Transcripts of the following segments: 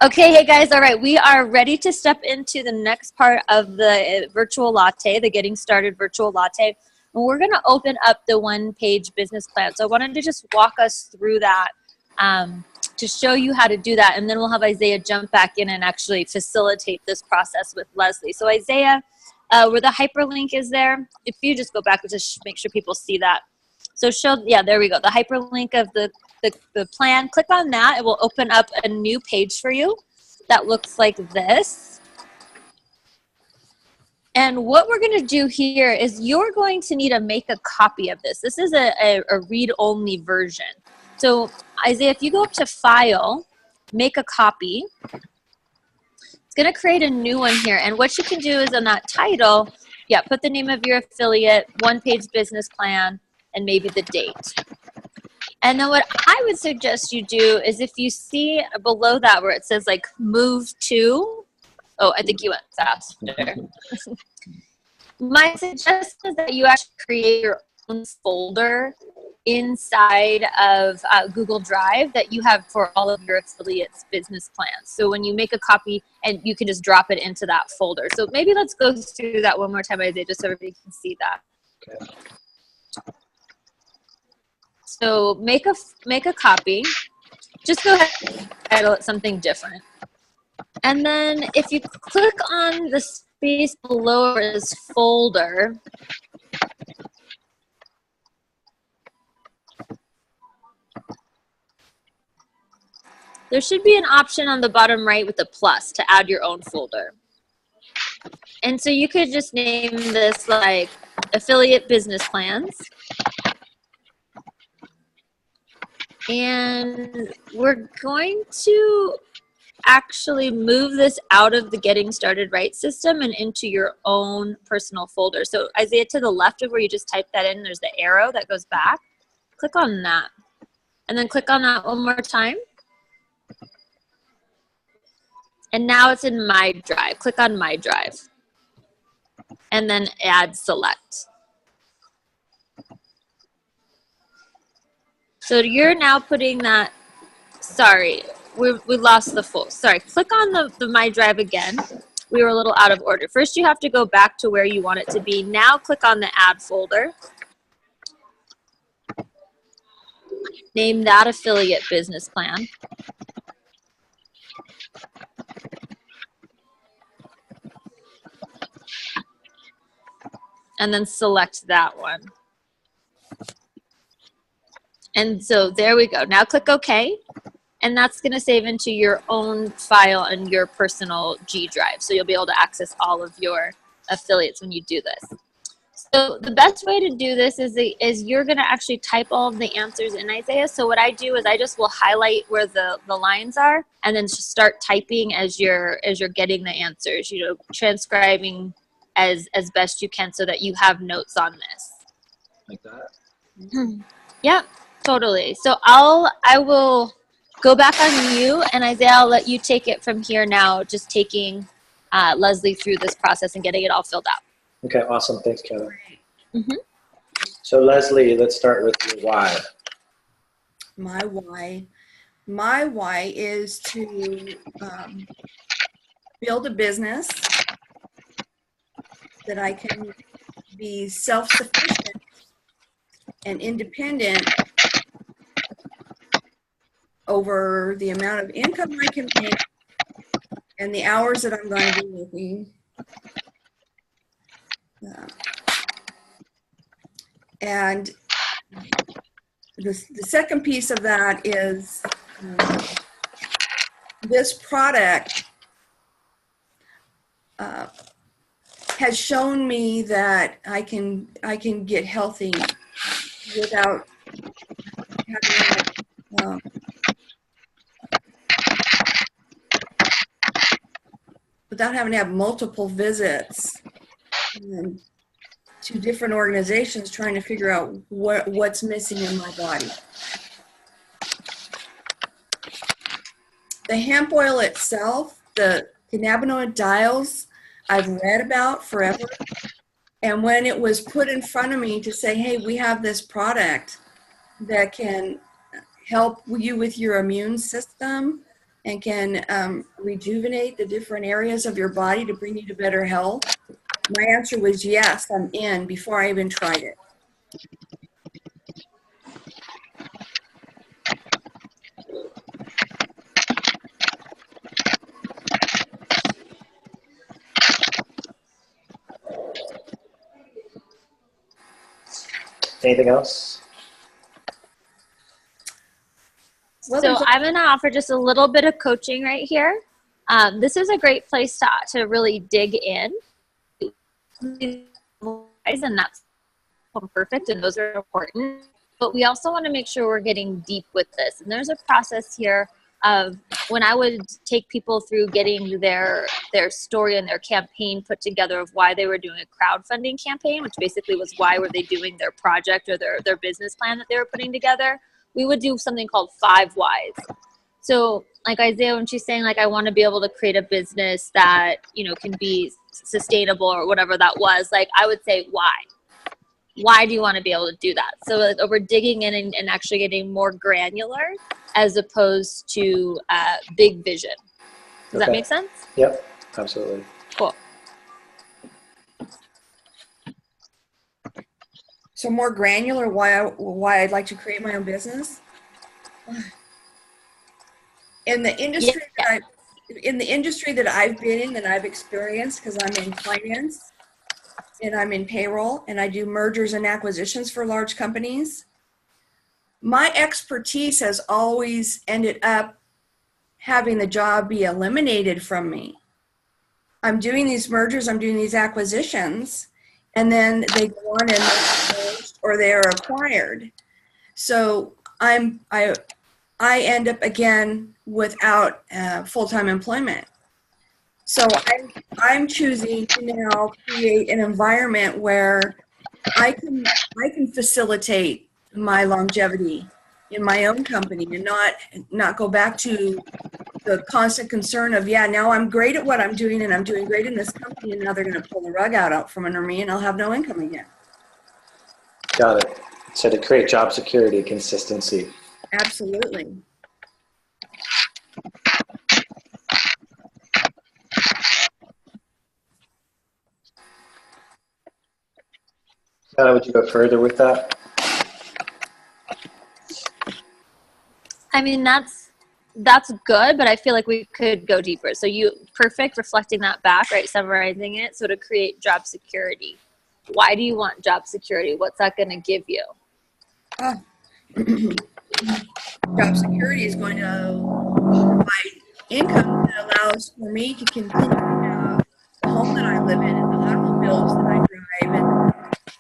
Okay, hey guys, all right, we are ready to step into the next part of the Virtual Latte, the Getting Started Virtual Latte. And we're going to open up the one-page business plan. So I wanted to just walk us through that to show you how to do that, and then we'll have Isaiah jump back in and actually facilitate this process with Leslie. So Isaiah, where the hyperlink is there, if you just go back, just make sure people see that. So there we go, the hyperlink of the plan. Click on that. It will open up a new page for you that looks like this. And what we're going to do here is you're going to need to make a copy of this. This is a read-only version. So Isaiah, if you go up to File, Make a Copy, it's going to create a new one here. And what you can do is on that title, put the name of your affiliate, one-page business plan, and maybe the date. And then what I would suggest you do is if you see below that where it says like move to, oh, I think you went faster. My suggestion is that you actually create your own folder inside of Google Drive that you have for all of your affiliates' business plans. So when you make a copy, and you can just drop it into that folder. So maybe let's go through that one more time, Isaiah, just so everybody can see that. Okay. So make a copy. Just go ahead and title it something different. And then if you click on the space below this folder, there should be an option on the bottom right with a plus to add your own folder. And so you could just name this like affiliate business plans. And we're going to actually move this out of the Getting Started Right system and into your own personal folder. So Isaiah, to the left of where you just typed that in, there's the arrow that goes back. Click on that. And then click on that one more time. And now it's in My Drive. Click on My Drive. And then add Select. So you're now putting that, sorry, we lost the full, sorry. Click on the My Drive again. We were a little out of order. First you have to go back to where you want it to be. Now click on the Add folder. Name that affiliate business plan. And then select that one. And so there we go. Now click OK. And that's going to save into your own file and your personal G drive. So you'll be able to access all of your affiliates when you do this. So the best way to do this is you're going to actually type all of the answers in Isaiah. So what I do is I just will highlight where the lines are and then just start typing as you're getting the answers, transcribing as best you can so that you have notes on this. Like that? Mm-hmm. Yeah, totally. So I will go back on you, and Isaiah, I'll let you take it from here now, just taking Leslie through this process and getting it all filled out. Okay, awesome. Thanks, Kiana. Mm-hmm. So Leslie, let's start with your why. My why is to build a business that I can be self-sufficient and independent over the amount of income I can make and the hours that I'm going to be working. And the second piece of that is this product has shown me that I can get healthy without having to have multiple visits to different organizations trying to figure out what's missing in my body. The hemp oil itself, the cannabinoids, I've read about forever. And when it was put in front of me to say, hey, we have this product that can help you with your immune system and can rejuvenate the different areas of your body to bring you to better health? My answer was yes, I'm in before I even tried it. Anything else? Well, So I'm going to offer just a little bit of coaching right here. This is a great place to really dig in. And that's perfect, and those are important. But we also want to make sure we're getting deep with this. And there's a process here of when I would take people through getting their story and their campaign put together of why they were doing a crowdfunding campaign, which basically was why were they doing their project or their business plan that they were putting together. We would do something called 5 whys. So like Isaiah, when she's saying like, I want to be able to create a business that, you know, can be sustainable or whatever that was, like I would say, why? Why do you want to be able to do that? So we're digging in and actually getting more granular as opposed to big vision. Does that make sense? Yep, absolutely. Cool. So more granular, why I'd like to create my own business. In the industry that I've been in, that I've experienced, because I'm in finance and I'm in payroll and I do mergers and acquisitions for large companies, my expertise has always ended up having the job be eliminated from me. I'm doing these mergers, I'm doing these acquisitions, and then they go on and merged or they're acquired. So I end up again without full-time employment. So I'm choosing to now create an environment where I can facilitate my longevity in my own company and not go back to the constant concern of, yeah, now I'm great at what I'm doing and I'm doing great in this company, and now they're going to pull the rug out from under me and I'll have no income again. Got it. So to create job security, consistency. Absolutely. Kiana, would you go further with that? I mean, that's good, but I feel like we could go deeper. So perfect reflecting that back, right? Summarizing it. So to create job security, why do you want job security? What's that going to give you? Job security is going to provide income that allows for me to continue to have the home that I live in and the automobiles that I drive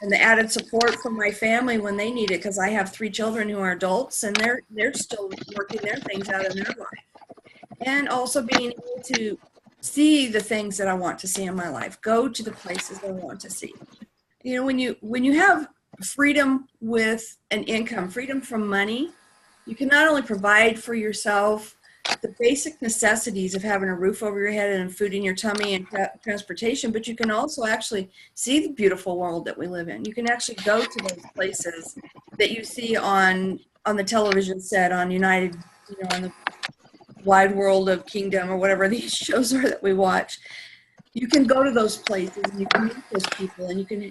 and the added support from my family when they need it, because I have 3 children who are adults and they're still working their things out in their life. And also being able to see the things that I want to see in my life, go to the places that I want to see. You know, when you have freedom with an income, freedom from money, you can not only provide for yourself the basic necessities of having a roof over your head and food in your tummy and transportation, but you can also actually see the beautiful world that we live in. You can actually go to those places that you see on the television set, on United, you know, on the Wide World of Kingdom or whatever these shows are that we watch. You can go to those places and you can meet those people and you can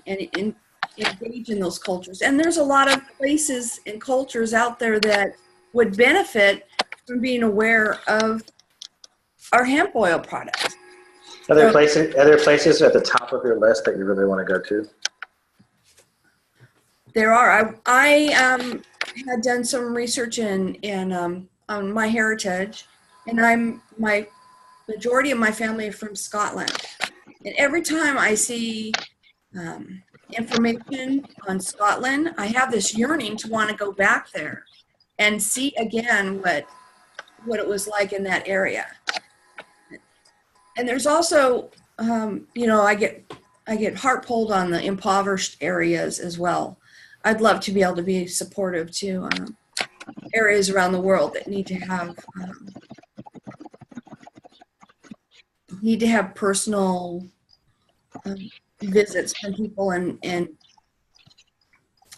engage in those cultures. And there's a lot of places and cultures out there that would benefit from being aware of our hemp oil products. Are there places at the top of your list that you really want to go to? There are. I had done some research on my heritage, and my majority of my family are from Scotland. And every time I see information on Scotland, I have this yearning to want to go back there and see again what it was like in that area. And there's also, you know, I get heart pulled on the impoverished areas as well. I'd love to be able to be supportive to areas around the world that need to have personal visits from people, and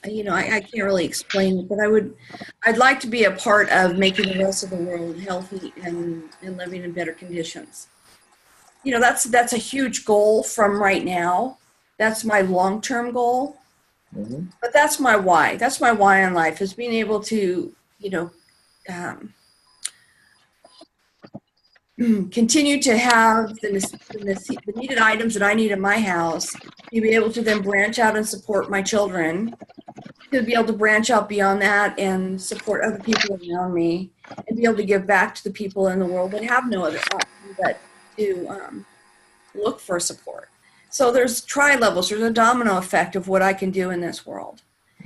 you know, I can't really explain it, but I'd like to be a part of making the rest of the world healthy and living in better conditions. You know, that's a huge goal from right now. That's my long-term goal. Mm-hmm. But that's my why. That's my why in life, is being able to, you know, continue to have the needed items that I need in my house, to be able to then branch out and support my children, to be able to branch out beyond that and support other people around me, and be able to give back to the people in the world that have no other option but to look for support. So there's tri-levels, there's a domino effect of what I can do in this world.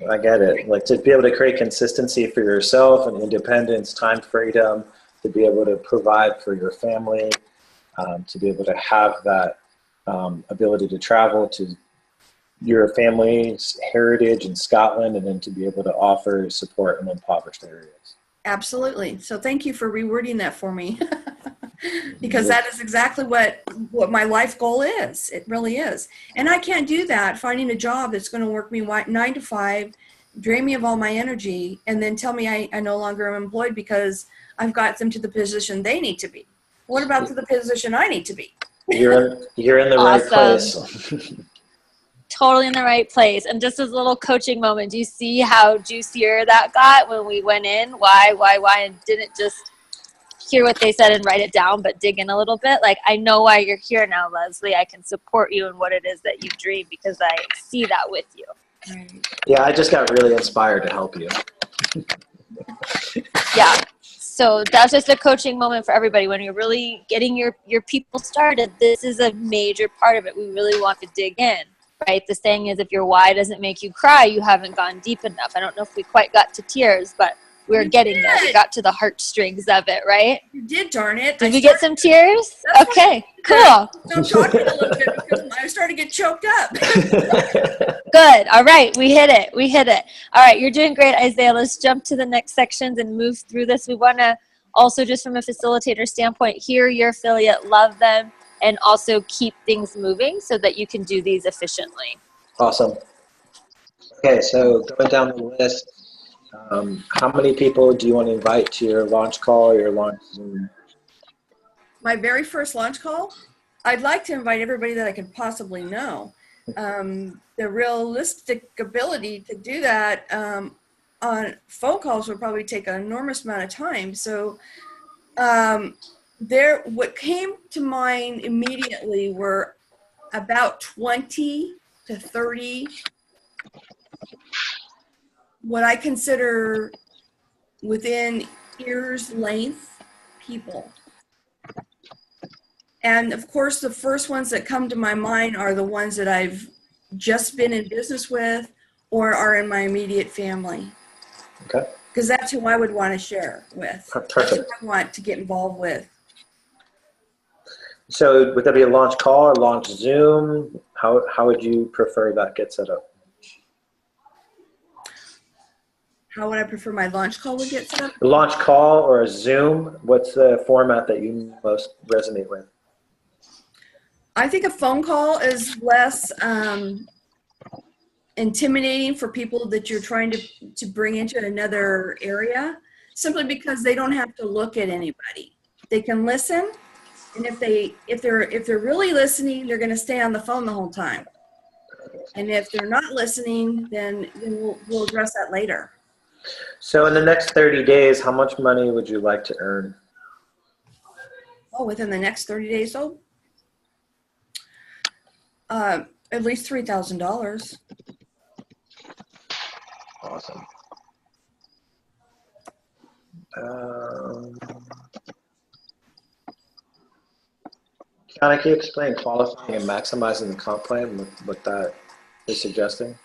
I get it. Like, to be able to create consistency for yourself and independence, time freedom, to be able to provide for your family, to be able to have that ability to travel to your family's heritage in Scotland, and then to be able to offer support in impoverished areas. Absolutely. So thank you for rewording that for me. Because that is exactly what my life goal is. It really is. And I can't do that, finding a job that's going to work me 9 to 5, drain me of all my energy, and then tell me I no longer am employed because I've got them to the position they need to be. What about to the position I need to be? You're in the right place. Totally in the right place. And just as a little coaching moment, do you see how juicier that got when we went in? Why, and didn't just hear what they said and write it down, but dig in a little bit? Like, I know why you're here now, Leslie. I can support you in what it is that you dream, because I see that with you. Yeah, I just got really inspired to help you. Yeah. So that's just a coaching moment for everybody. When you're really getting your people started, this is a major part of it. We really want to dig in, right? The saying is, if your why doesn't make you cry, you haven't gone deep enough. I don't know if we quite got to tears, but we're getting there. We got to the heartstrings of it, right? You did, darn it. Did we get some tears? Okay, cool. I'm talking a little bit because I started to get choked up. Good. All right. We hit it. All right. You're doing great, Isaiah. Let's jump to the next sections and move through this. We want to also, just from a facilitator standpoint, hear your affiliate, love them, and also keep things moving so that you can do these efficiently. Awesome. Okay, so going down the list, how many people do you want to invite to your launch call or your launch Zoom? My very first launch call, I'd like to invite everybody that I could possibly know. The realistic ability to do that on phone calls would probably take an enormous amount of time. So what came to mind immediately were about 20 to 30 what I consider within ear's length people. And of course, the first ones that come to my mind are the ones that I've just been in business with or are in my immediate family. Okay. Because that's who I would want to share with. Perfect. That's who I want to get involved with. So would that be a launch call or launch Zoom? How would you prefer that get set up? How would I prefer my launch call would get set up? A launch call or a Zoom? What's the format that you most resonate with? I think a phone call is less intimidating for people that you're trying to bring into another area, simply because they don't have to look at anybody. They can listen, and if they're really listening, they're going to stay on the phone the whole time. And if they're not listening, then we'll address that later. So in the next 30 days, how much money would you like to earn? Oh, within the next 30 days, at least $3,000. Awesome. Kiana, can you explain qualifying and maximizing the comp plan, what that is suggesting?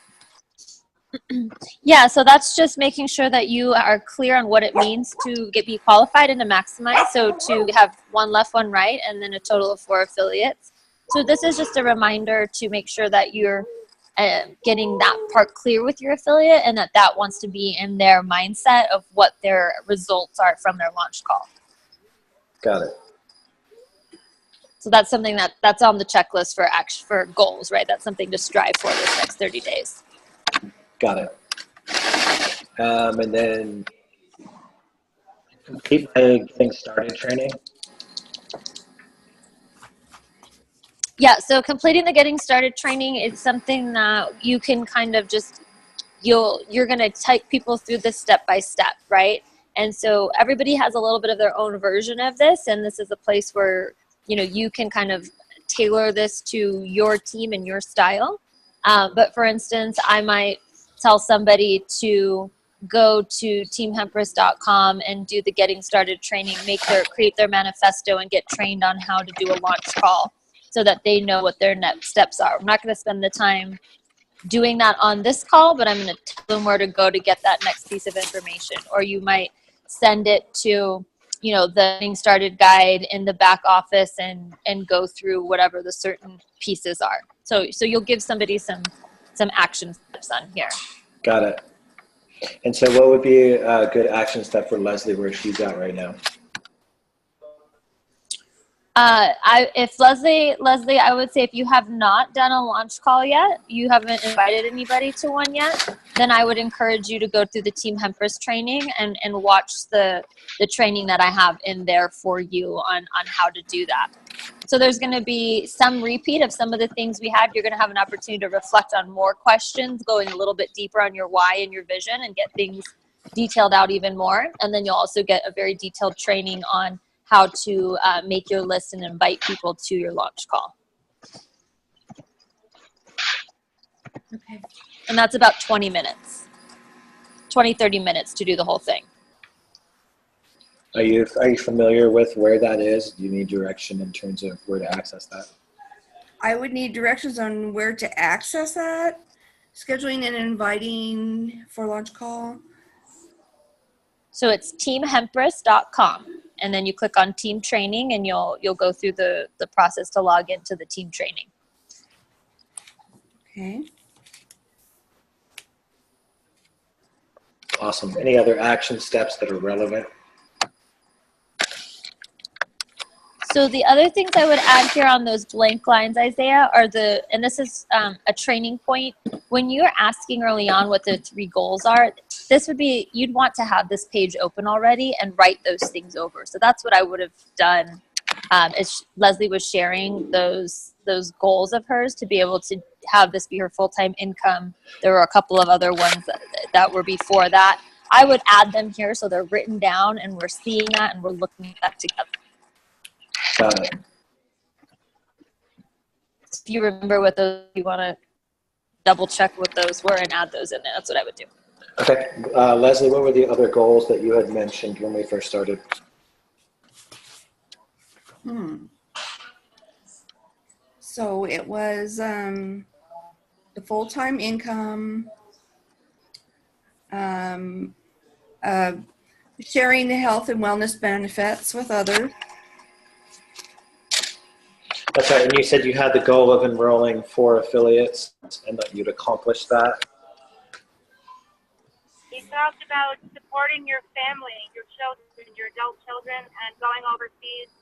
Yeah, so that's just making sure that you are clear on what it means to be qualified and to maximize. So to have one left, one right, and then a total of 4 affiliates. So this is just a reminder to make sure that you're getting that part clear with your affiliate, and that wants to be in their mindset of what their results are from their launch call. Got it. So that's something that's on the checklist for goals, right? That's something to strive for this next 30 days. Got it. And then complete my getting started training? Yeah, so completing the getting started training is something that you can kind of just, you're going to take people through this step by step, right? And so everybody has a little bit of their own version of this, and this is a place where, you know, you can kind of tailor this to your team and your style. But for instance, I might tell somebody to go to teamhempress.com and do the getting started training, create their manifesto and get trained on how to do a launch call so that they know what their next steps are. I'm not going to spend the time doing that on this call, but I'm going to tell them where to go to get that next piece of information. Or you might send it to, you know, the getting started guide in the back office and go through whatever the certain pieces are. So you'll give somebody some action steps on here. Got it. And so what would be a good action step for Leslie where she's at right now? If Leslie, I would say if you have not done a launch call yet, you haven't invited anybody to one yet, then I would encourage you to go through the Team Hempress training and watch the training that I have in there for you on how to do that. So there's going to be some repeat of some of the things we had. You're going to have an opportunity to reflect on more questions, going a little bit deeper on your why and your vision and get things detailed out even more. And then you'll also get a very detailed training on how to make your list and invite people to your launch call. Okay. And that's about 20 minutes, 30 minutes to do the whole thing. Are you familiar with where that is? Do you need direction in terms of where to access that? I would need directions on where to access that. Scheduling and inviting for launch call. So it's teamhempress.com. And then you click on team training and you'll go through the process to log into the team training. Okay. Awesome. Any other action steps that are relevant? So the other things I would add here on those blank lines, Isaiah, are and this is a training point. When you're asking early on what the 3 goals are, this would be, you'd want to have this page open already and write those things over. So that's what I would have done as Leslie was sharing those goals of hers to be able to have this be her full-time income. There were a couple of other ones that were before that. I would add them here so they're written down and we're seeing that and we're looking at that together. Got it. If you remember what those, you want to double check what those were and add those in there. That's what I would do. Okay. Leslie, what were the other goals that you had mentioned when we first started? So it was the full-time income, sharing the health and wellness benefits with others. That's right. And you said you had the goal of enrolling 4 affiliates and that you'd accomplish that. You talked about supporting your family, your children, your adult children, and going overseas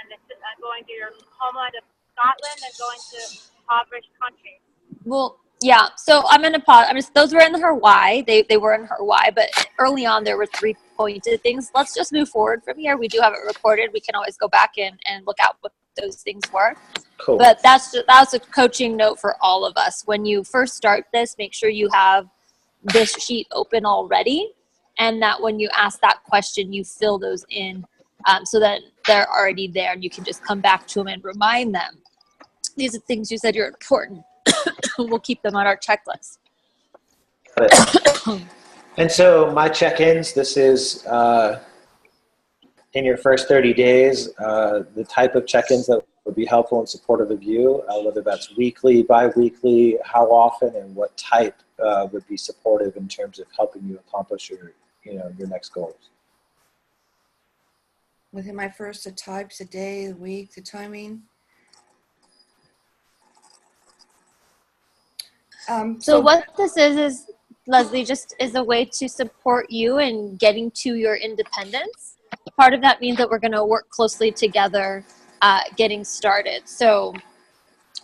and going to your homeland of Scotland and going to impoverished countries. Well, yeah. So I'm going to pause. Those were in her why. They were in her why, but early on there were 3 pointed things. Let's just move forward from here. We do have it recorded. We can always go back and look at what those things were. Cool. But that's a coaching note for all of us. When you first start this, make sure you have this sheet open already, and that when you ask that question, you fill those in so that they're already there and you can just come back to them and remind them. These are things you said you're important. We'll keep them on our checklist. And so my check-ins, this is in your first 30 days, the type of check-ins that would be helpful and supportive of you, whether that's weekly, bi-weekly, how often, and what type would be supportive in terms of helping you accomplish your next goals. Within my first, the types, the day, the week, the timing. So what this is Leslie, just is a way to support you in getting to your independence. Part of that means that we're going to work closely together getting started. So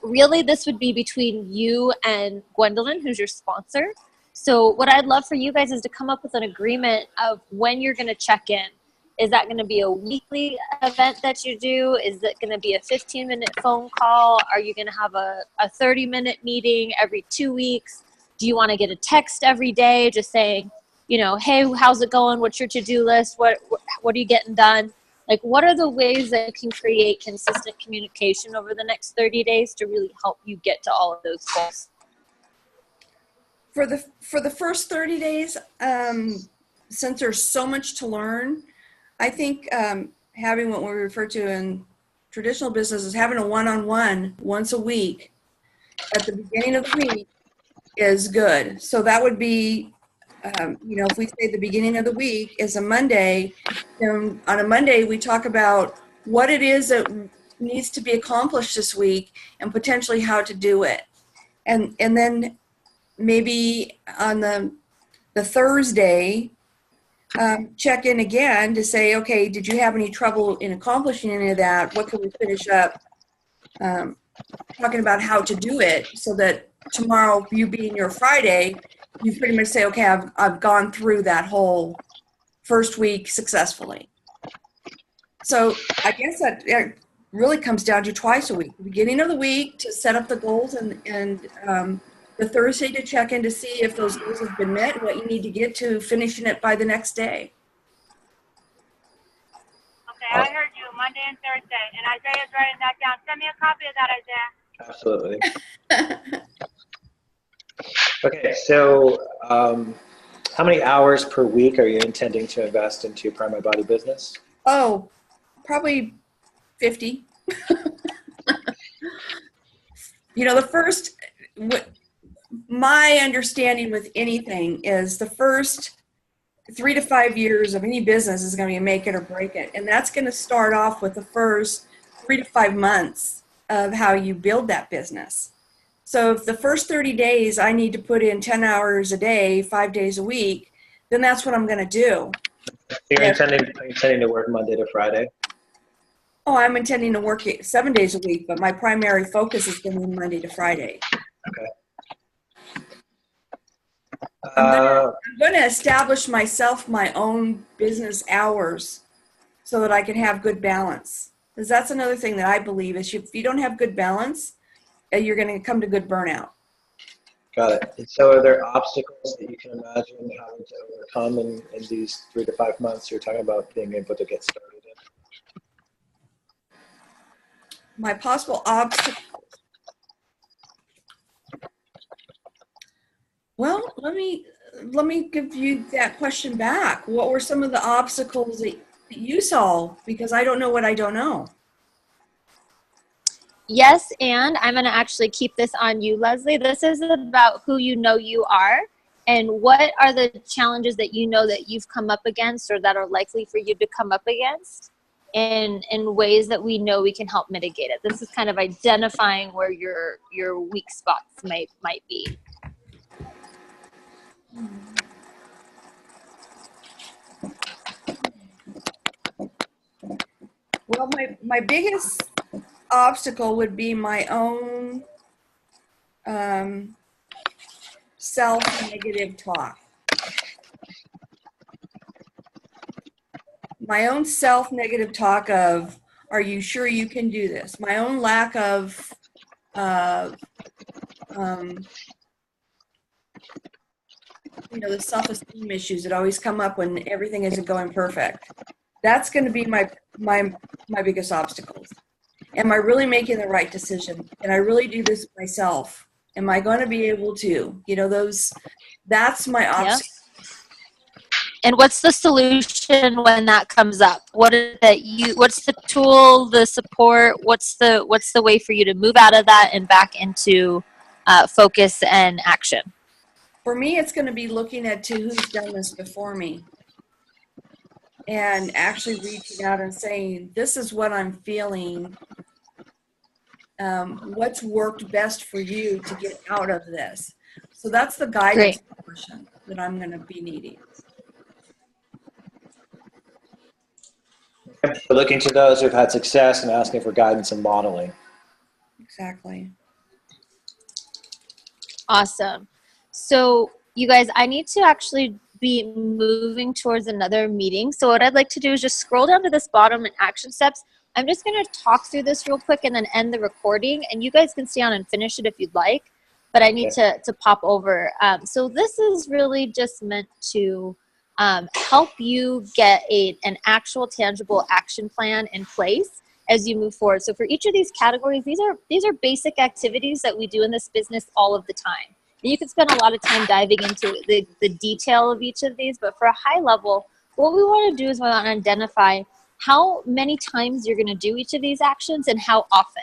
really this would be between you and Gwendolyn, who's your sponsor. So what I'd love for you guys is to come up with an agreement of when you're going to check in. Is that going to be a weekly event that you do? Is it going to be a 15-minute phone call? Are you going to have a 30-minute meeting every 2 weeks? Do you want to get a text every day just saying, you know, hey, how's it going? What's your to-do list? What are you getting done? Like, what are the ways that you can create consistent communication over the next 30 days to really help you get to all of those goals? For the first 30 days, since there's so much to learn, I think having what we refer to in traditional business is having a one-on-one once a week at the beginning of the week is good. So that would be, you know, if we say the beginning of the week is a Monday, then on a Monday we talk about what it is that needs to be accomplished this week and potentially how to do it. And then maybe on the Thursday, check in again to say, okay, did you have any trouble in accomplishing any of that? What can we finish up talking about how to do it so that tomorrow, you being your Friday, you pretty much say, okay, I've gone through that whole first week successfully. So I guess that it really comes down to twice a week. The beginning of the week to set up the goals and the Thursday to check in to see if those goals have been met and what you need to get to finishing it by the next day. Okay, I heard you, Monday and Thursday. And Isaiah's writing that down. Send me a copy of that, Isaiah. Absolutely. Okay, so how many hours per week are you intending to invest into Prime My Body business? Oh, probably 50. You know, my understanding with anything is the first 3 to 5 years of any business is going to be make it or break it. And that's going to start off with the first 3 to 5 months of how you build that business. So if the first 30 days I need to put in 10 hours a day, 5 days a week, then that's what I'm going to do. You're intending to work Monday to Friday? Oh, I'm intending to work 7 days a week, but my primary focus is going to be Monday to Friday. Okay. I'm going to establish myself my own business hours so that I can have good balance. Because that's another thing that I believe is if you don't have good balance, you're going to come to good burnout. Got it. And so are there obstacles that you can imagine having to overcome in these 3 to 5 months you're talking about being able to get started in? My possible obstacles. Well, let me give you that question back. What were some of the obstacles that you saw? Because I don't know what I don't know. Yes, and I'm going to actually keep this on you, Leslie. This is about who you know you are and what are the challenges that you know that you've come up against or that are likely for you to come up against in ways that we know we can help mitigate it. This is kind of identifying where your weak spots might be. Well, my biggest obstacle would be my own self-negative talk. My own self-negative talk of, are you sure you can do this? My own lack of the self-esteem issues that always come up when everything isn't going perfect. That's going to be my biggest obstacles. Am I really making the right decision? Can I really do this myself? Am I going to be able to? That's my obstacle. Yeah. And what's the solution when that comes up? What's the tool, the support? What's the way for you to move out of that and back into focus and action? For me, it's going to be looking at who's done this before me and actually reaching out and saying, this is what I'm feeling. What's worked best for you to get out of this? So that's the guidance portion that I'm going to be needing. So looking to those who've had success and asking for guidance and modeling. Exactly. Awesome. So you guys, I need to actually be moving towards another meeting. So what I'd like to do is just scroll down to this bottom in action steps. I'm just going to talk through this real quick and then end the recording, and you guys can stay on and finish it if you'd like, but I need to pop over. So this is really just meant to help you get an actual tangible action plan in place as you move forward. So for each of these categories, these are basic activities that we do in this business all of the time. And you can spend a lot of time diving into the detail of each of these, but for a high level, what we want to do is we want to identify how many times you're going to do each of these actions and how often.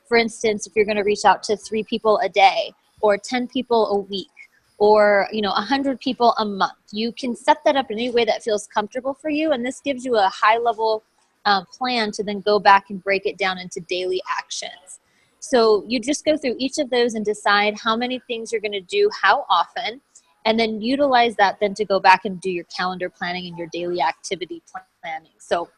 For instance, if you're going to reach out to 3 people a day or 10 people a week or 100 people a month, you can set that up in any way that feels comfortable for you, and this gives you a high level plan to then go back and break it down into daily actions. So you just go through each of those and decide how many things you're going to do, how often, and then utilize that then to go back and do your calendar planning and your daily activity planning. So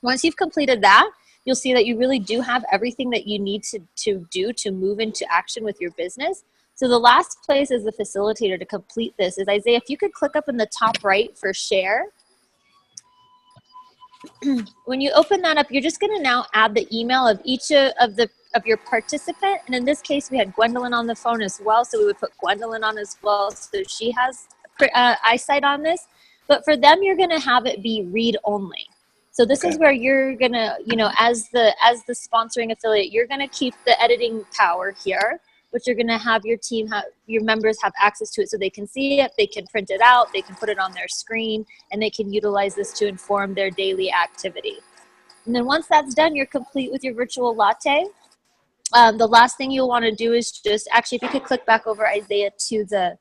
once you've completed that, you'll see that you really do have everything that you need to do to move into action with your business. So the last place as the facilitator to complete this is, Isaiah, if you could click up in the top right for share. When you open that up, you're just going to now add the email of each of your participant. And in this case, we had Gwendolyn on the phone as well. So we would put Gwendolyn on as well. So she has eyesight on this. But for them, you're going to have it be read only. So this is where you're going to, as the sponsoring affiliate, you're going to keep the editing power here, but you're going to have your members have access to it so they can see it, they can print it out, they can put it on their screen, and they can utilize this to inform their daily activity. And then once that's done, you're complete with your virtual latte. The last thing you'll want to do is just, actually, if you could click back over, Isaiah, to the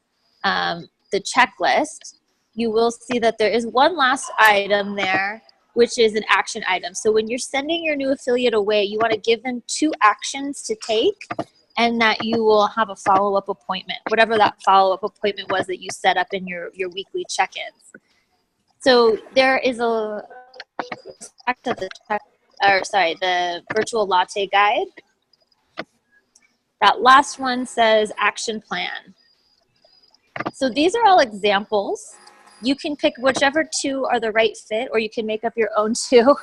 checklist, you will see that there is one last item there, which is an action item. So when you're sending your new affiliate away, you want to give them 2 actions to take, and that you will have a follow-up appointment, whatever that follow-up appointment was that you set up in your weekly check-ins. So there is the virtual latte guide. That last one says action plan. So these are all examples. You can pick whichever 2 are the right fit, or you can make up your own 2.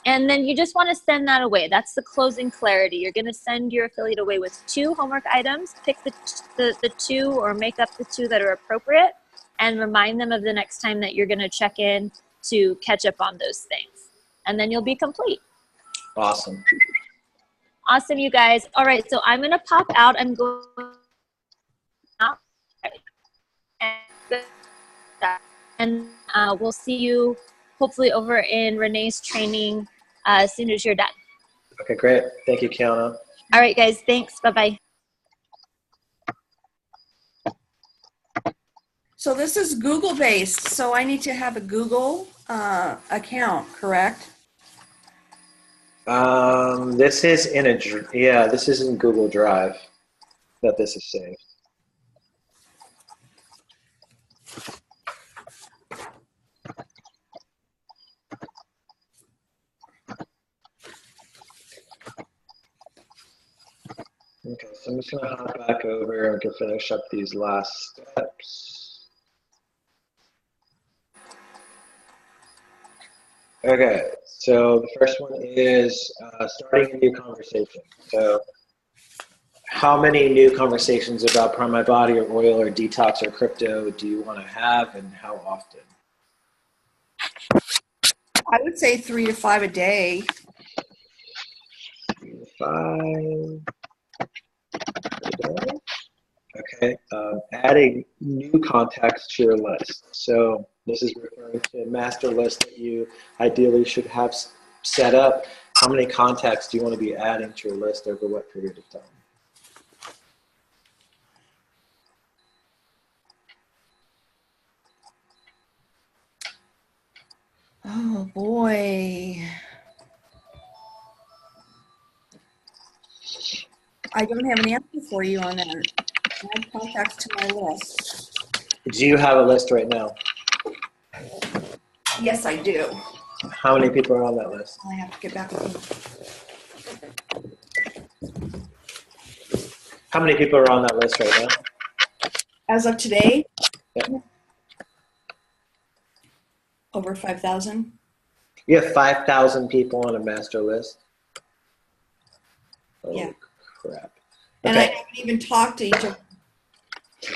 And then you just want to send that away. That's the closing clarity. You're going to send your affiliate away with 2 homework items. Pick the 2 or make up the 2 that are appropriate, and remind them of the next time that you're going to check in to catch up on those things. And then you'll be complete. Awesome. Awesome, you guys. All right, so I'm going to pop out. I'm going out. And we'll see you hopefully over in Renee's training as soon as you're done. Okay, great. Thank you, Kiana. All right, guys. Thanks. Bye-bye. So this is Google-based, so I need to have a Google account, correct? This is this is in Google Drive that this is saved. Okay, so I'm just going to hop back over and finish up these last steps. Okay, so the first one is starting a new conversation. So how many new conversations about Prime My Body or oil or detox or crypto do you want to have, and how often? I would say 3 to 5 a day. 3 to 5. Okay, adding new contacts to your list. So this is referring to a master list that you ideally should have set up. How many contacts do you want to be adding to your list over what period of time? Oh boy. I don't have an answer for you on that. Add contacts to my list. Do you have a list right now? Yes, I do. How many people are on that list? I have to get back with you. How many people are on that list right now? As of today, Yeah. over 5,000. You have 5,000 people on a master list? Oh, Yeah. crap. And I Okay. haven't even talked to each of them.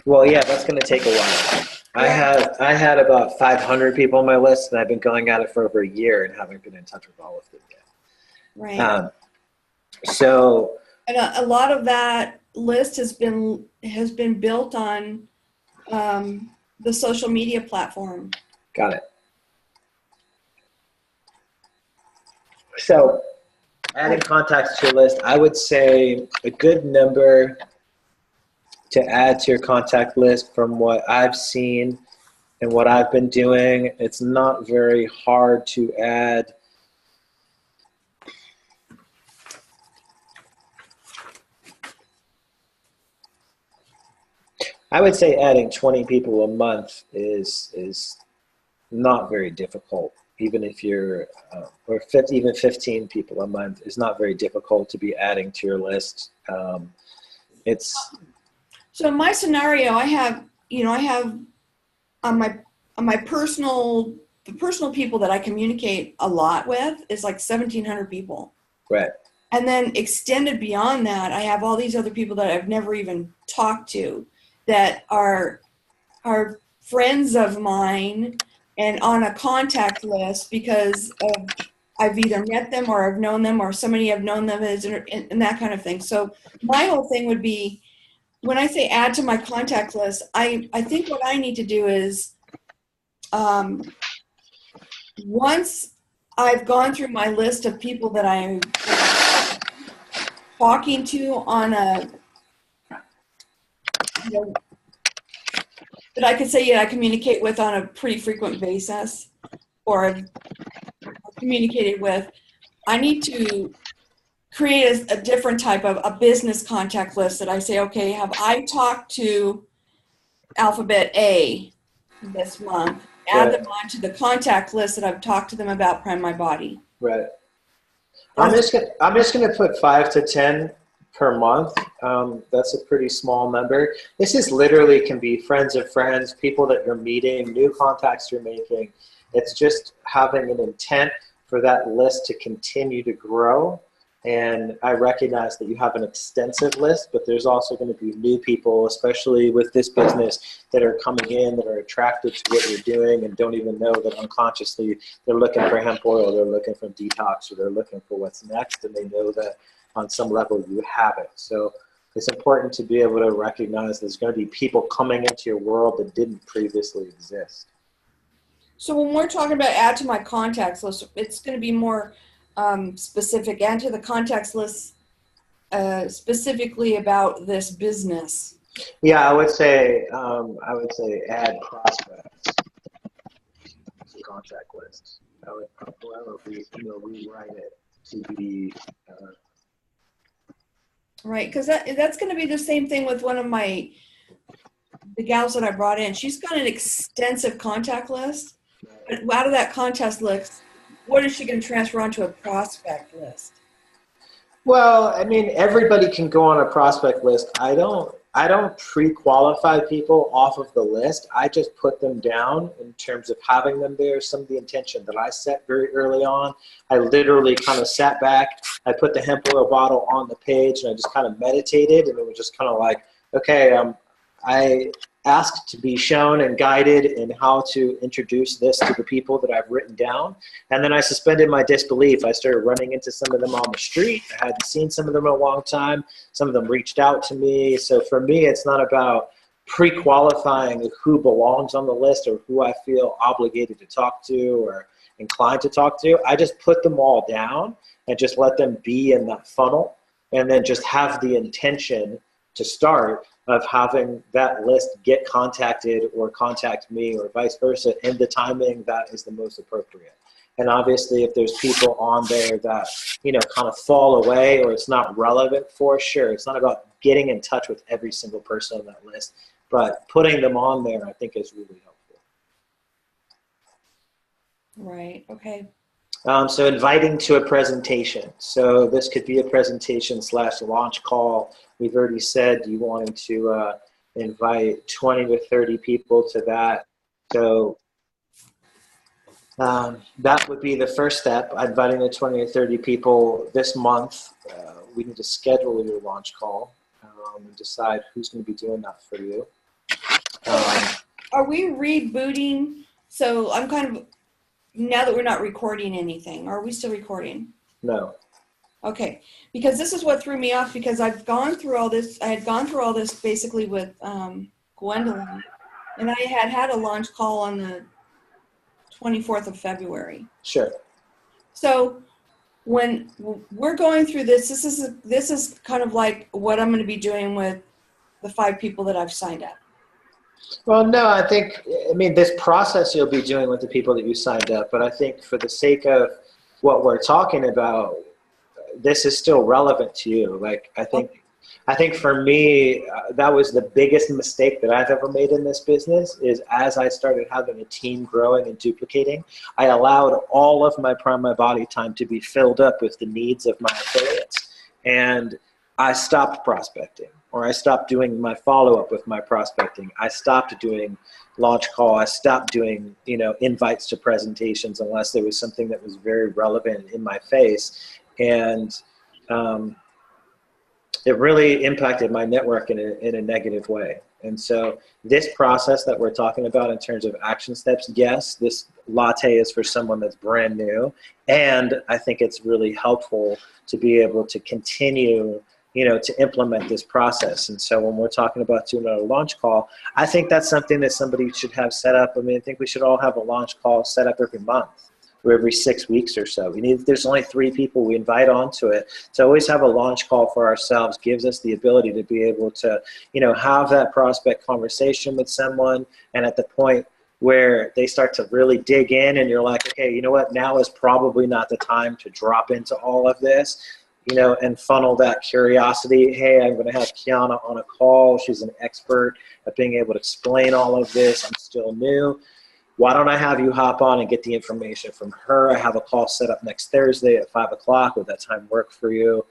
Well, yeah, that's going to take a while. I had about 500 people on my list, and I've been going at it for over a year and haven't been in touch with all of them yet. Right. So, And a lot of that list has been built on the social media platform. got it. So, adding contacts to your list, I would say a good number to add to your contact list from what I've seen and what I've been doing. It's not very hard to add. I would say adding 20 people a month is not very difficult. Even if you're, or even 15 people a month is not very difficult to be adding to your list. So in my scenario, I have on my personal, the personal people that I communicate a lot with is like 1,700 people. Right. And then extended beyond that, I have all these other people that I've never even talked to that are friends of mine and on a contact list because I've either met them or I've known them or somebody I've known them as and that kind of thing. So my whole thing would be, when I say add to my contact list, I think what I need to do is once I've gone through my list of people that I'm talking to on a, that I could say I communicate with on a pretty frequent basis or I've communicated with, I need to create a different type of a business contact list that I say, okay, have I talked to Alphabet A this month? Add them onto the contact list that I've talked to them about Prime My Body. Right. I'm just gonna put 5 to 10 per month. That's a pretty small number. This is literally can be friends of friends, people that you're meeting, new contacts you're making. It's just having an intent for that list to continue to grow. And I recognize that you have an extensive list, but there's also going to be new people, especially with this business, that are coming in, that are attracted to what you're doing and don't even know that unconsciously they're looking for hemp oil, they're looking for detox, or they're looking for what's next, and they know that on some level you have it. So it's important to be able to recognize there's going to be people coming into your world that didn't previously exist. So when we're talking about add to my contacts list, it's going to be more specific. Add to the contacts list specifically about this business. Yeah, I would say add prospects to contact lists. I would rewrite it to be right, because that's going to be the same thing with one of the gals that I brought in. She's got an extensive contact list. But out of that contact list, what is she going to transfer onto a prospect list? Well, I mean, everybody can go on a prospect list. I don't pre-qualify people off of the list. I just put them down in terms of having them there. Some of the intention that I set very early on, I literally kind of sat back. I put the hemp oil bottle on the page, and I just kind of meditated, and it was just kind of like, okay, I asked to be shown and guided in how to introduce this to the people that I've written down. And then I suspended my disbelief. I started running into some of them on the street. I hadn't seen some of them in a long time. Some of them reached out to me. So for me, it's not about pre-qualifying who belongs on the list or who I feel obligated to talk to or inclined to talk to. I just put them all down and just let them be in that funnel, and then just have the intention to start of having that list get contacted or contact me or vice versa in the timing that is the most appropriate. And obviously if there's people on there that, kind of fall away or it's not relevant for, sure, it's not about getting in touch with every single person on that list, but putting them on there I think is really helpful. Right, okay. So inviting to a presentation. So this could be a presentation / launch call. We've already said you wanted to invite 20 to 30 people to that. So that would be the first step, inviting the 20 or 30 people this month. We need to schedule your launch call and decide who's going to be doing that for you. Are we rebooting? So I'm kind of, now that we're not recording anything, are we still recording? No. Okay, because this is what threw me off, because I've gone through all this. I had gone through all this basically with Gwendolyn, and I had a launch call on the 24th of February. Sure. So when we're going through this, this is kind of like what I'm going to be doing with the 5 people that I've signed up. Well, no, I mean, this process you'll be doing with the people that you signed up, but I think for the sake of what we're talking about, this is still relevant to you. Like, I think for me, that was the biggest mistake that I've ever made in this business, is as I started having a team growing and duplicating, I allowed all of my prime my body time to be filled up with the needs of my affiliates. And I stopped prospecting, or I stopped doing my follow-up with my prospecting. I stopped doing launch call. I stopped doing, invites to presentations unless there was something that was very relevant in my face. And it really impacted my network in a negative way. And so this process that we're talking about in terms of action steps, yes, this latte is for someone that's brand new. And I think it's really helpful to be able to continue, to implement this process. And so when we're talking about doing a launch call, I think that's something that somebody should have set up. I mean, I think we should all have a launch call set up every month, or every 6 weeks or so. There's only 3 people we invite onto it. To always have a launch call for ourselves gives us the ability to be able to, have that prospect conversation with someone. And at the point where they start to really dig in and you're like, okay, you know what, now is probably not the time to drop into all of this, and funnel that curiosity. Hey, I'm gonna have Kiana on a call. She's an expert at being able to explain all of this. I'm still new. Why don't I have you hop on and get the information from her? I have a call set up next Thursday at 5 o'clock. Would that time work for you?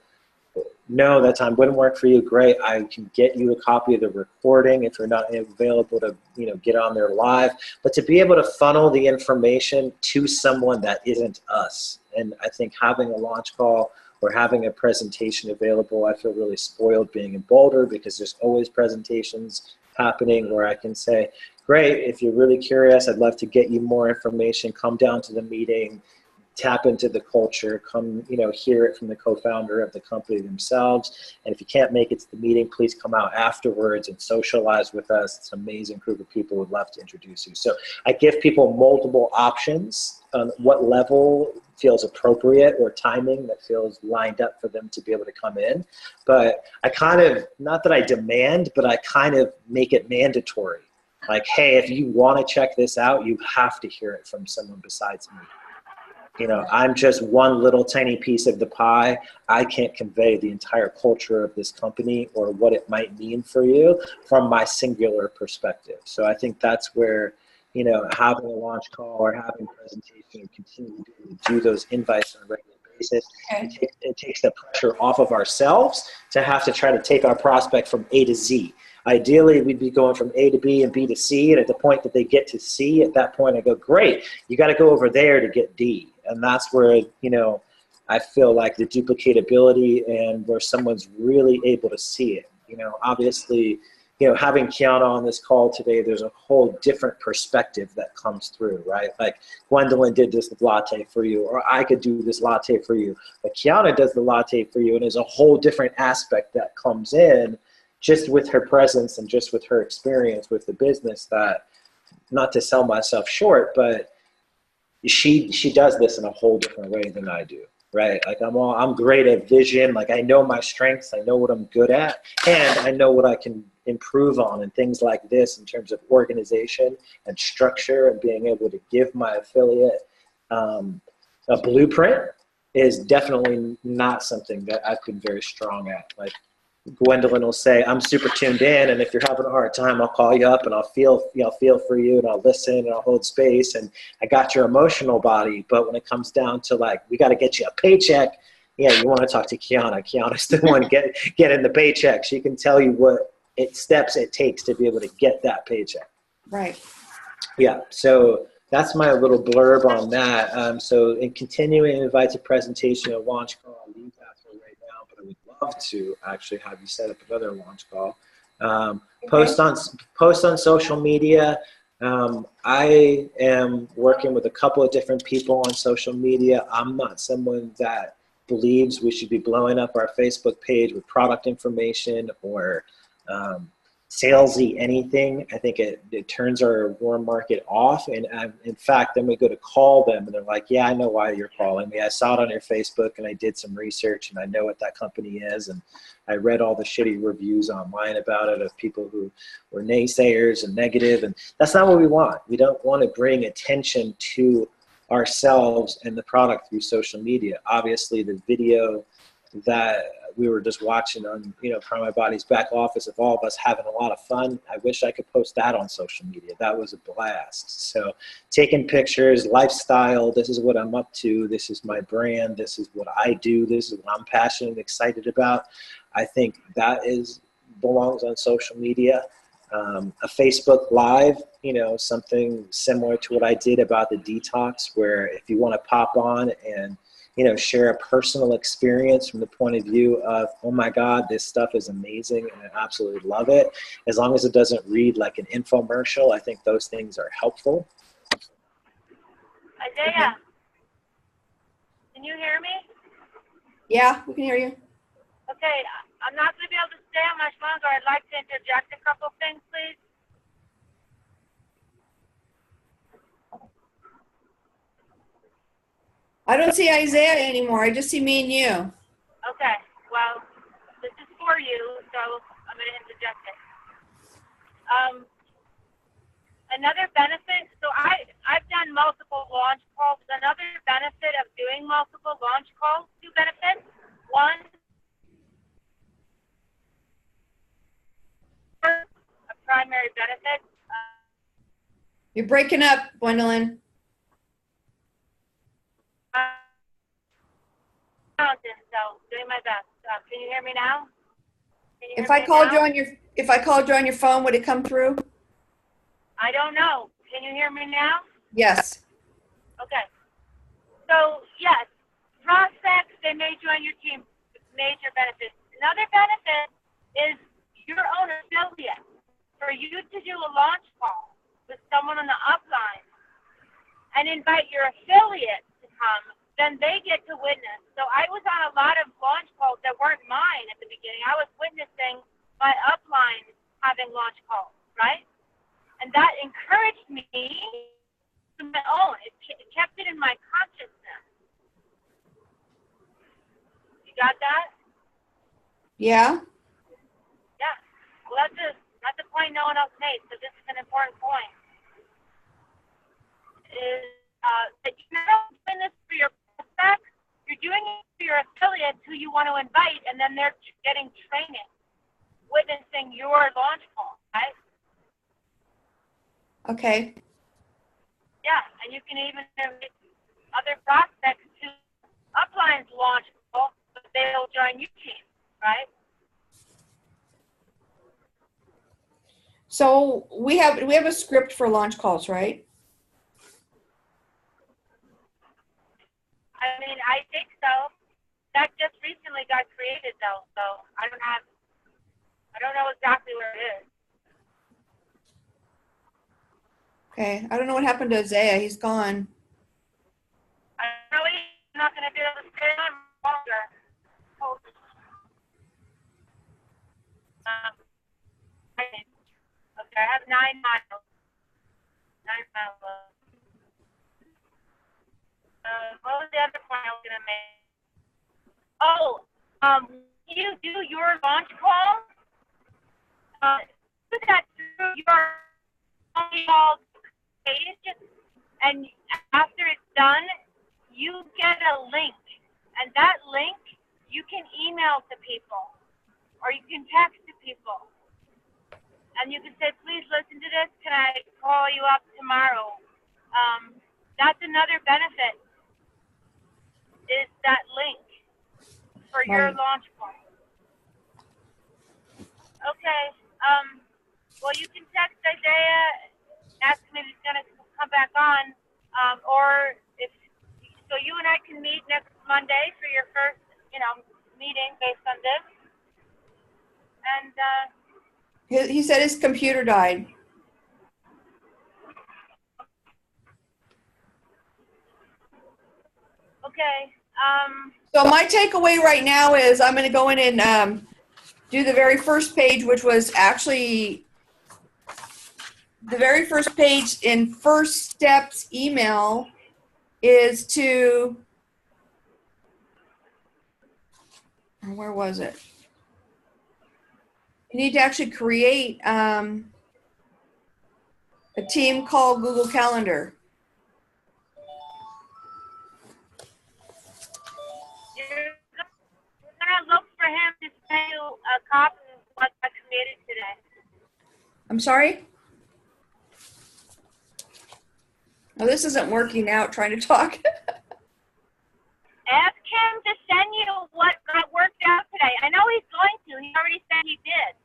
No, that time wouldn't work for you. Great. I can get you a copy of the recording if you're not available to, get on there live. But to be able to funnel the information to someone that isn't us. And I think having a launch call or having a presentation available, I feel really spoiled being in Boulder, because there's always presentations happening where I can say, great, if you're really curious, I'd love to get you more information. Come down to the meeting, tap into the culture, come, hear it from the co-founder of the company themselves. And if you can't make it to the meeting, please come out afterwards and socialize with us. It's an amazing group of people who would love to introduce you. So I give people multiple options on what level feels appropriate or timing that feels lined up for them to be able to come in. But I kind of, not that I demand, but I kind of make it mandatory. Like, hey, if you want to check this out, you have to hear it from someone besides me. I'm just one little tiny piece of the pie. I can't convey the entire culture of this company or what it might mean for you from my singular perspective. So I think that's where, having a launch call or having a presentation and continue to do those invites on a regular basis, it takes the pressure off of ourselves to have to try to take our prospect from A to Z. Ideally, we'd be going from A to B and B to C, and at the point that they get to C, at that point I go, great, you got to go over there to get D. And that's where, I feel like the duplicatability and where someone's really able to see it. Obviously, having Kiana on this call today, there's a whole different perspective that comes through, right? Like Gwendolyn did this latte for you, or I could do this latte for you. But Kiana does the latte for you, and there's a whole different aspect that comes in just with her presence and just with her experience with the business, that, not to sell myself short, but she does this in a whole different way than I do, right? Like I'm great at vision. Like I know my strengths, I know what I'm good at, and I know what I can improve on, and things like this in terms of organization and structure and being able to give my affiliate a blueprint is definitely not something that I've been very strong at. Like Gwendolyn will say, I'm super tuned in, and if you're having a hard time, I'll call you up and I'll feel for you, and I'll listen and I'll hold space, and I got your emotional body. But when it comes down to like, we got to get you a paycheck, yeah, you want to talk to Kiana. Kiana's the one getting the paycheck. She can tell you what steps it takes to be able to get that paycheck. Right. Yeah, so that's my little blurb on that. So in continuing to invite to presentation, a launch call, I'll leave that for right now, but I would love to actually have you set up another launch call. Post on social media. I am working with a couple of different people on social media. I'm not someone that believes we should be blowing up our Facebook page with product information or salesy anything. I think it turns our warm market off. And in fact, then we go to call them and they're like, yeah, I know why you're calling me. I saw it on your Facebook and I did some research and I know what that company is. And I read all the shitty reviews online about it of people who were naysayers and negative. And that's not what we want. We don't want to bring attention to ourselves and the product through social media. Obviously, the video that we were just watching on, Prime My Body's back office of all of us having a lot of fun. I wish I could post that on social media. That was a blast. So taking pictures, lifestyle, this is what I'm up to. This is my brand. This is what I do. This is what I'm passionate and excited about. I think that belongs on social media. A Facebook Live, something similar to what I did about the detox, where if you want to pop on and share a personal experience from the point of view of, oh my God, this stuff is amazing and I absolutely love it. As long as it doesn't read like an infomercial, I think those things are helpful. Isaiah, can you hear me? Yeah, we can hear you. Okay, I'm not going to be able to stay on much longer. I'd like to interject a couple things, please. I don't see Isaiah anymore. I just see me and you. Okay, well, this is for you, so I'm going to interject it. Another benefit, so I've done multiple launch calls. Another benefit of doing multiple launch calls, two benefits. One, a primary benefit. You're breaking up, Gwendolyn. So doing my best. Can you hear me now? If I called you on your phone, would it come through? I don't know. Can you hear me now? Yes. Okay. So yes, prospects, they may join your team. Major benefits. Another benefit is your own affiliate. For you to do a launch call with someone on the upline and invite your affiliate to come, then they get to witness. So I was on a lot of launch calls that weren't mine at the beginning. I was witnessing my upline having launch calls, right? And that encouraged me to my own. It kept it in my consciousness. You got that? Yeah. Yeah. Well, that's a point no one else made, so this is an important point. Is that you're not doing this for your prospects, you're doing it for your affiliates who you want to invite, and then they're getting training, witnessing your launch call, right? Okay. Yeah, and you can even invite other prospects to upline's launch call, but they'll join your team, right? So we have a script for launch calls, right? I mean, I think so. That just recently got created, though, so I don't know exactly where it is. Okay. I don't know what happened to Isaiah. He's gone. I'm really not going to be able to stay on longer. Okay, I have 9 miles. 9 miles left. What was the other point I was going to make? Oh, you do your launch call, do that through your call page, and after it's done, you get a link, and that link you can email to people, or you can text to people, and you can say, please listen to this, can I call you up tomorrow? That's another benefit, is that link for your launch call. Okay, Well, you can text Isaiah, ask him if he's going to come back on, or if so, you and I can meet next Monday for your first, meeting based on this. And He said his computer died. okay. So my takeaway right now is I'm going to go in and do the very first page, which was actually the very first page in First Steps email is to, where was it? You need to actually create a team called Google Calendar. You're going to look for him to send you a copy of what I created today. I'm sorry? Oh, this isn't working out trying to talk. Ask him to send you what got worked out today. I know he's going to. He already said he did.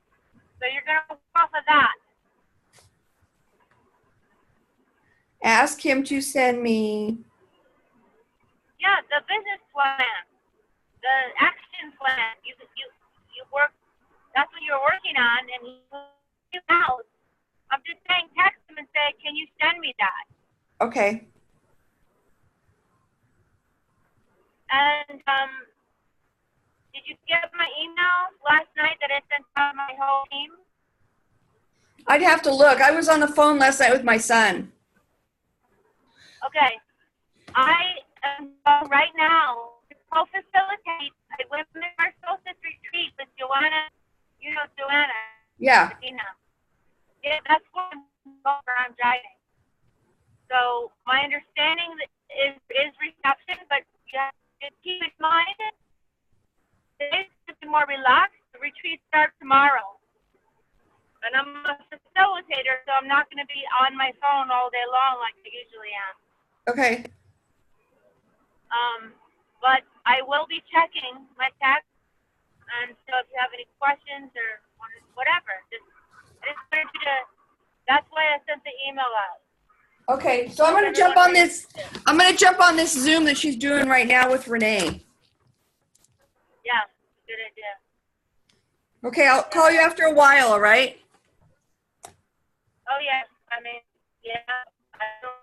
So you're going to work off of that. Ask him to send me. Yeah, the business plan, the action plan. You work. That's what you're working on, and he out. I'm just saying, text him and say, "Can you send me that?" Okay. And did you get my email last night that I sent out my whole team? I'd have to look. I was on the phone last night with my son. Okay. I am right now to co-facilitate a Women Are Solstice retreat with Joanna. You know Joanna. Yeah. Yeah, that's where I'm driving. So my understanding is reception, but yeah, just keep in mind today's a bit more relaxed. The retreat starts tomorrow. And I'm a facilitator, so I'm not going to be on my phone all day long like I usually am. Okay. But I will be checking my text, and so if you have any questions or whatever, I just wanted you to, that's why I sent the email out. Okay, so I'm going to jump on this. I'm going to jump on this Zoom that she's doing right now with Renee. Yeah, good idea. Okay, I'll call you after a while, all right? Oh, yeah. I mean, yeah, I don't